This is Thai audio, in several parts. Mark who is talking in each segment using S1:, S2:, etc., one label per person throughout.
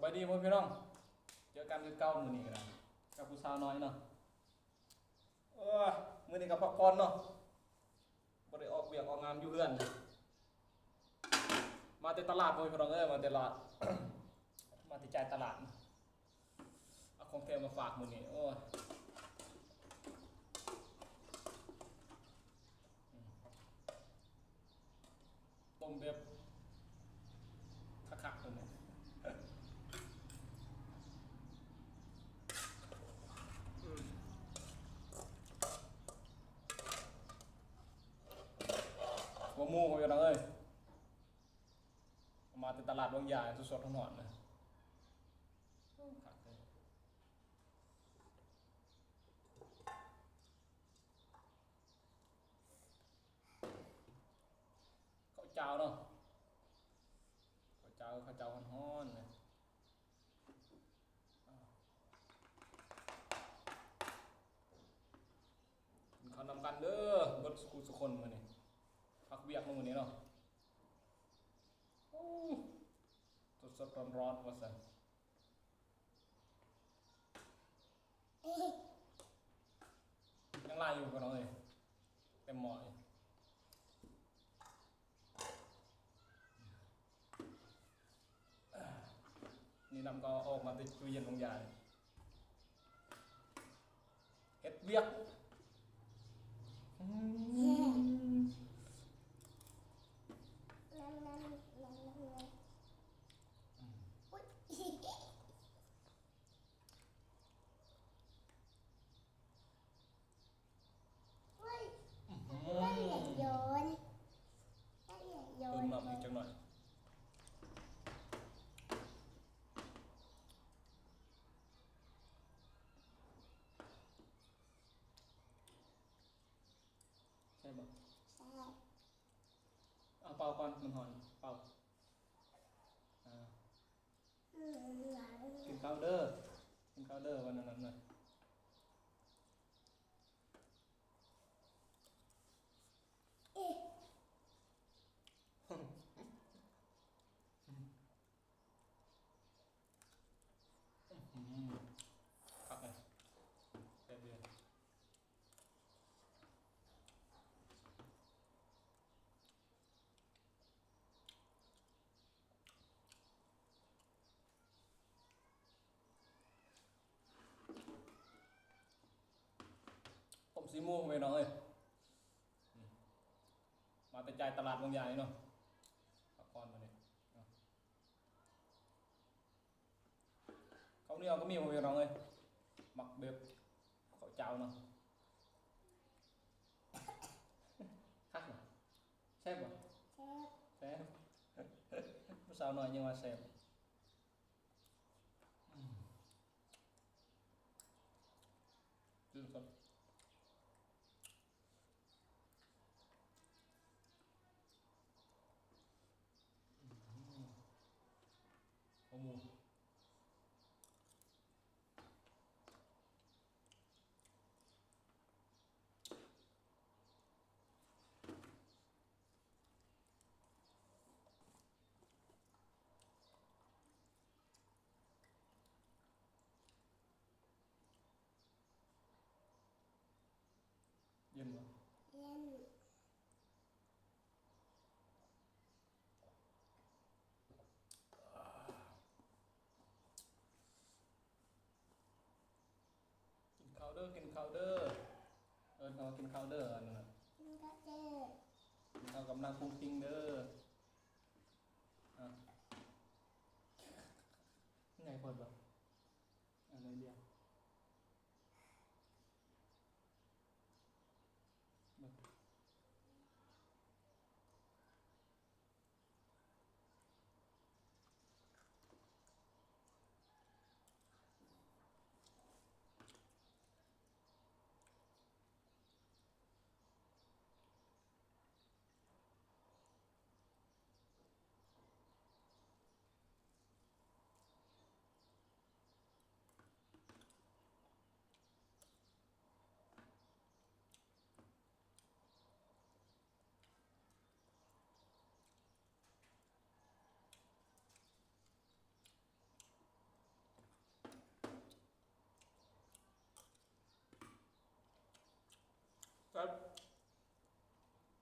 S1: บายดีพ่อพี่น้องเจอกันคือเก่ามื้อนี้ก็ได้กับผู้สาวน้อยเนาะเออมื้อนี้ก็พักผ่อนเนาะบ่ได้ออกเวียกออกงานอยู่เฮือนมาแต่ตลาดพ่อพี่น้องมาแต่ตลาด มาแต่จ่ายตลาดเอาของแถมมาฝากมื้อนี้โอ้ยต้มแบบคักๆเลย หัวหมูเขาอยู่นะมาจากตลาดบางใหญ่สดๆทั้งหมดเลยข้าวเจ้าเนาะข้าวเจ้าฮ้อนๆเลยเขานำกันเด้อบดสุคนมาเนี่ยพักเวียกมื้อนี้เนาะสดๆร้อนๆว่าซั่นยังลายอยู่กันเนาะเต็มหม้อนี่นำก็ออกมาติดตู้เย็นบางอย่างเฮ็ดเวียกเติมน้ำอีกจังหน่อยใช่ปะเอาเป่าก่อนมันหอนเป่ากินข้าวเด้อวันนั้นน่ะพักเลยแป๊บเดียวผมสีม่วงไปน้องมาแต่ใจตลาดบางใหญ่เนาะพักผ่อนมาเนี่ยเขาเนี่ยก็มีไปน้องหมักแบบข้าวเจ้าเนาะคักเหรอแซ่บบ่แซ่บผู้สาวน้อยยังว่าแซ่บจุดสดหัวหมูเย็นบ่กินข้าวเด้อกินข้าวเด้อเขากินข้าวเด้ออันนั้นกินข้าวกำลังปรุงปิ้งเด้อไงพอดบ่อะไรเดียว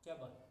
S1: เจ็บบ่